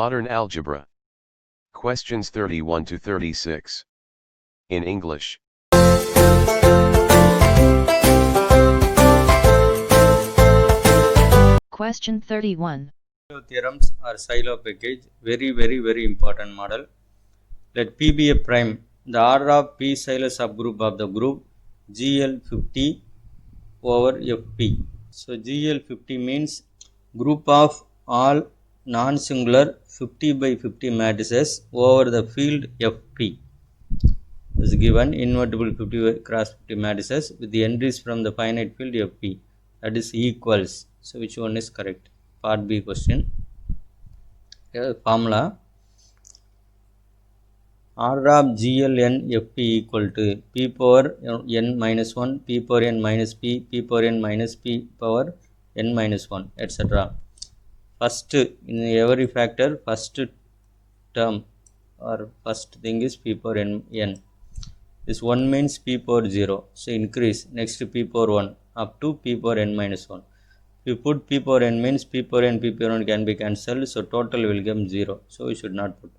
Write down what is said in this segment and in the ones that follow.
Modern Algebra. Questions 31 to 36. In English. Question 31. Theorems are Silo package, very important model. Let P be a prime. The order of P Silo subgroup of the group GL50 over FP. So GL50 means group of all non-singular 50 by 50 matrices over the field FP. Is given invertible 50 cross 50 matrices with the entries from the finite field FP, that is equals. So which one is correct? Part B question. Here formula order of GLN FP equal to P power n minus 1, P power n minus P, P power n minus P power n minus 1, etc. First in every factor, first term or first thing is P power n. This 1 means P power 0, so increase next to P power 1 up to P power n minus 1. If you put P power n means P power n, P power 1 can be cancelled, so total will become 0, so we should not put.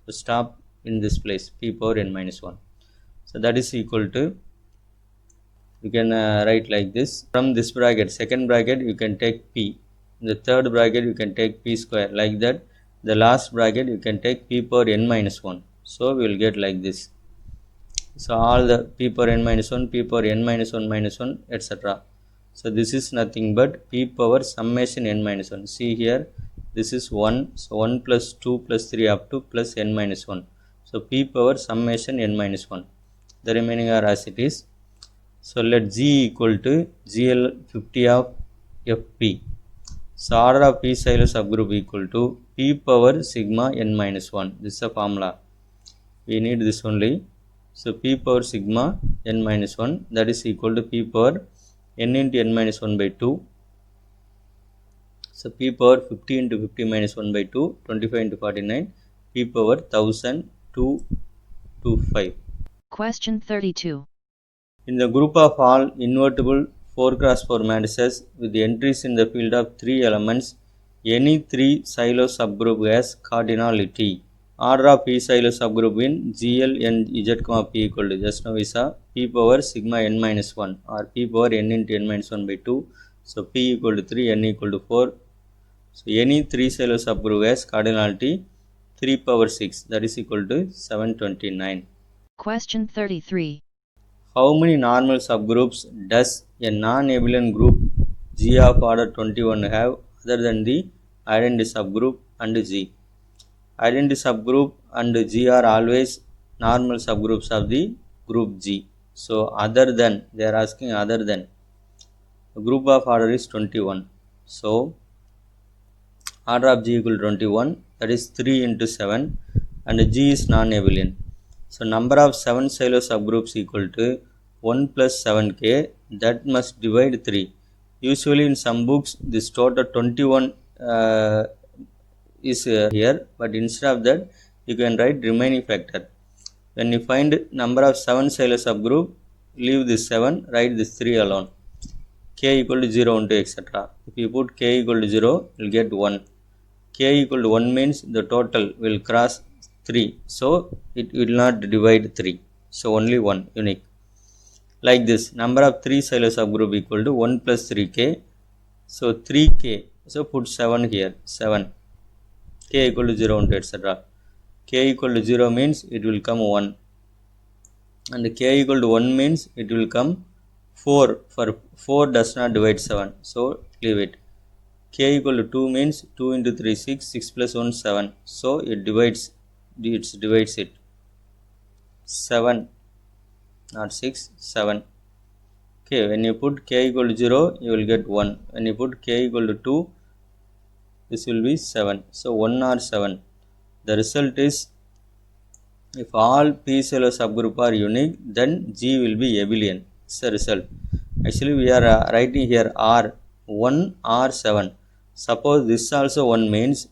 So stop in this place, P power n minus 1. So that is equal to, you can write like this. From this bracket, second bracket you can take P, in the third bracket you can take P square, like that. The last bracket you can take P power n minus 1, so we will get like this. So all the P power n minus 1, P power n minus 1, etc. So this is nothing but P power summation n minus 1. See here, this is 1, so 1 plus 2 plus 3 up to plus n minus 1. So P power summation n minus 1. The remaining are as it is. So let G equal to GL50 of FP. So order of P Silo subgroup equal to P power sigma n minus 1. This is a formula. We need this only. So P power sigma n minus 1, that is equal to P power n into n minus 1 by 2. So P power 50 into 50 minus 1 by 2, 25 into 49, P power 1225. Question 32. In the group of all invertible 4 cross 4 matrices with the entries in the field of 3 elements, any 3 Silo subgroup has cardinality. Order of P Silo subgroup in GL n Z, P equal to, just now we saw P power sigma n minus 1 or P power n into n minus 1 by 2. So P equal to 3, n equal to 4. So any 3 Silo subgroup has cardinality 3 power 6, that is equal to 729. Question 33. How many normal subgroups does a non-abelian group G of order 21 have other than the identity subgroup and G? Identity subgroup and G are always normal subgroups of the group G. So other than, they are asking other than. The group of order is 21. So order of G equal to 21, that is 3 into 7, and G is non-abelian. So number of 7 Silo subgroups equal to 1 plus 7k, that must divide 3. Usually in some books this total 21 is here, but instead of that you can write remaining factor. When you find number of 7 Silo subgroup, leave this 7, write this 3 alone. K equal to 0 into etc. If you put k equal to 0, you will get 1. K equal to 1 means the total will cross 3, so it will not divide 3, so only 1 unique. Like this, number of 3 Silo subgroup equal to 1 plus 3k, so 3k, so put 7 here, 7. K equal to 0 into etc. K equal to 0 means it will come 1, and K equal to 1 means it will come 4, for 4 does not divide 7, so leave it. K equal to 2 means 2 into 3 6, 6 plus 1 7, so it divides it 7, not 6, 7. Okay, when you put k equal to 0, you will get 1. When you put k equal to 2, this will be 7. So 1 or 7. The result is, if all P Silo subgroup are unique, then G will be abelian. It's the result. Actually we are writing here R, 1 or 7. Suppose this also 1 means,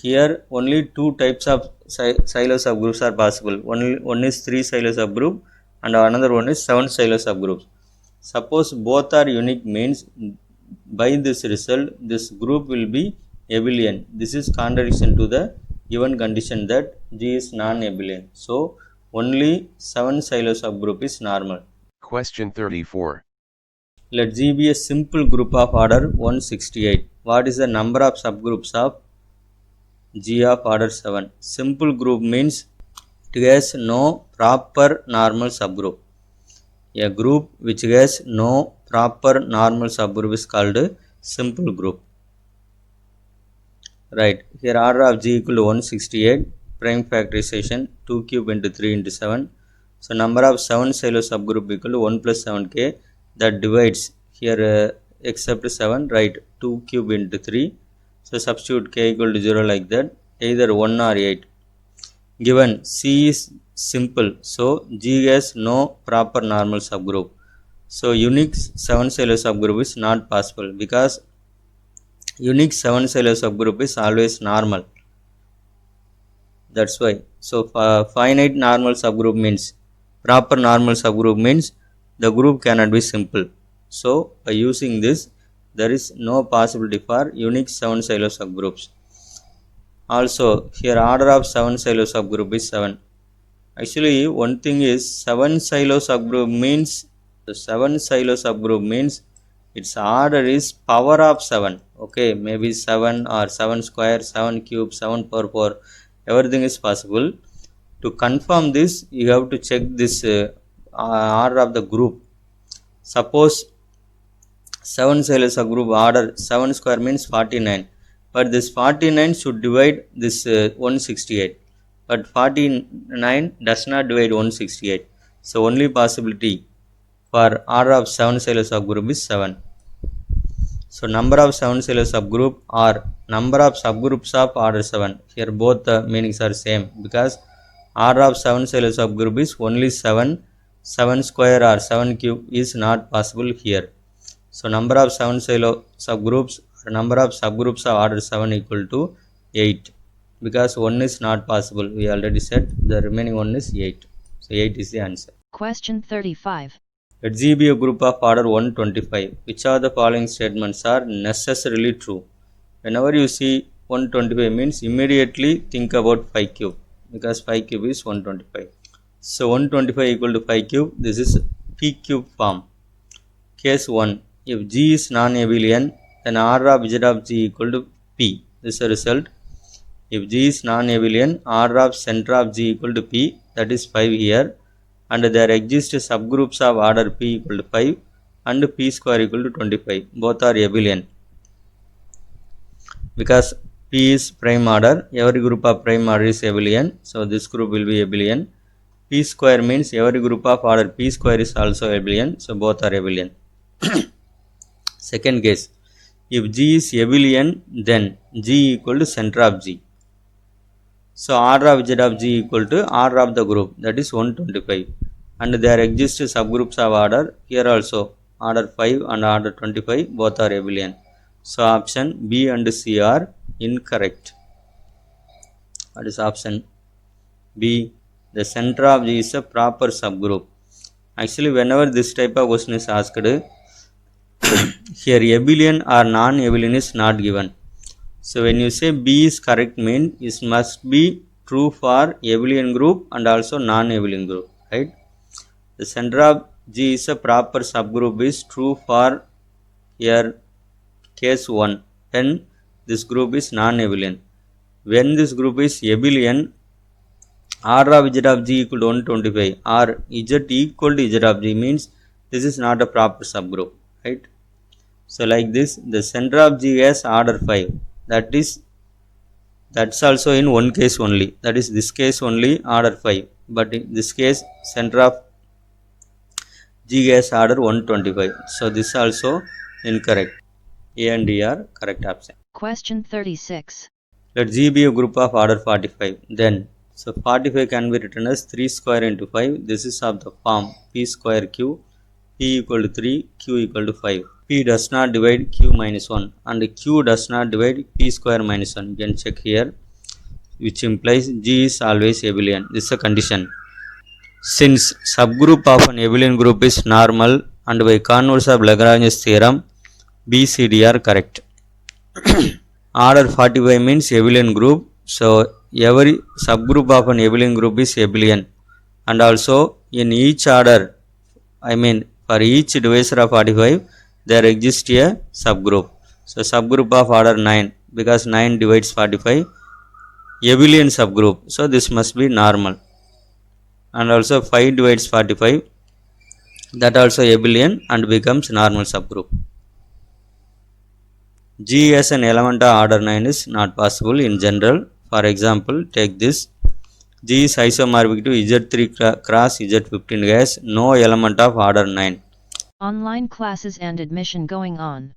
here only 2 types of Silo subgroups are possible. One is 3 Silo subgroup and another one is 7 Silo subgroups. Suppose both are unique means, by this result this group will be abelian. This is contradiction to the given condition that G is non-abelian. So only 7 Sylow subgroup is normal. Question 34. Let G be a simple group of order 168. What is the number of subgroups of G of order 7? Simple group means it has no proper normal subgroup. A group which has no proper normal subgroup is called a simple group. Right, here order of G equal to 168, prime factorization 2 cube into 3 into 7. So number of 7 Sylow subgroup equal to 1 plus 7k, that divides here except 7, right, 2 cube into 3. So substitute k equal to 0 like that, either 1 or 8. Given C is simple, so G has no proper normal subgroup. So unique 7 Sylow subgroup is not possible because unique 7 Sylow subgroup is always normal. That's why. So finite normal subgroup means, proper normal subgroup means the group cannot be simple. So by using this, there is no possibility for unique 7 Sylow subgroups. Also here order of 7 Sylow subgroup is 7. Actually one thing is 7 Sylow subgroup means, the 7 Sylow subgroup means its order is power of 7. Okay, maybe 7 or 7 square, 7 cube, 7 power 4, everything is possible. To confirm this, you have to check this order of the group. Suppose 7 Sylow subgroup order 7 square means 49, but this 49 should divide this 168, but 49 does not divide 168. So only possibility for order of 7 Sylow subgroup is 7. So number of 7 Sylow subgroup or number of subgroups of order 7. Here both the meanings are same because order of 7 Sylow subgroup is only 7. 7 square or 7 cube is not possible here. So number of 7 Sylow subgroups or number of subgroups of order 7 equal to 8 because 1 is not possible. We already said the remaining one is 8. So 8 is the answer. Question 35. Let G be a group of order 125. Which of the following statements are necessarily true? Whenever you see 125 means immediately think about 5 cube because 5 cube is 125. So 125 equal to 5 cube. This is P cube form. Case 1. If G is non-abelian, then order of Z of G equal to P. This is the result. If G is non-abelian, order of center of G equal to P, that is 5 here, and there exist subgroups of order P equal to 5 and P square equal to 25. Both are abelian. Because P is prime order, every group of prime order is abelian. So this group will be abelian. P square means every group of order P square is also abelian. So both are abelian. Second case, if G is abelian, then G equal to center of G. So order of Z of G equal to order of the group, that is 125, and there exist subgroups of order. Here also order 5 and order 25 both are abelian. So option B and C are incorrect. What is option B? The center of G is a proper subgroup. Actually whenever this type of question is asked, here abelian or non-abelian is not given. So when you say B is correct means it must be true for abelian group and also non-abelian group, right? The center of G is a proper subgroup is true for here case 1 when this group is non-abelian. When this group is abelian, order of Z of G equal to 125 or Z equal to Z of G means this is not a proper subgroup, right? So like this, the center of G has order 5. That's also in one case only, that is this case only order 5, but in this case center of G has order 125. So this also incorrect. A and D are correct option. Question 36. Let G be a group of order 45. Then, so 45 can be written as 3 square into 5. This is of the form P square Q. P equal to 3, Q equal to 5. P does not divide Q minus 1 and Q does not divide P square minus 1. You can check here, which implies G is always abelian. This is a condition. Since subgroup of an abelian group is normal and by converse of Lagrange's theorem, B, C, D are correct. Order 45 means abelian group. So every subgroup of an abelian group is abelian. And also in each order, I mean for each divisor of 45, there exists a subgroup. So subgroup of order 9, because 9 divides 45, abelian subgroup. So this must be normal. And also 5 divides 45, that also abelian and becomes normal subgroup. G as an element of order 9 is not possible in general. For example, take this. G is isomorphic to Z3 cross Z15 gas, no element of order 9. Online classes and admission going on.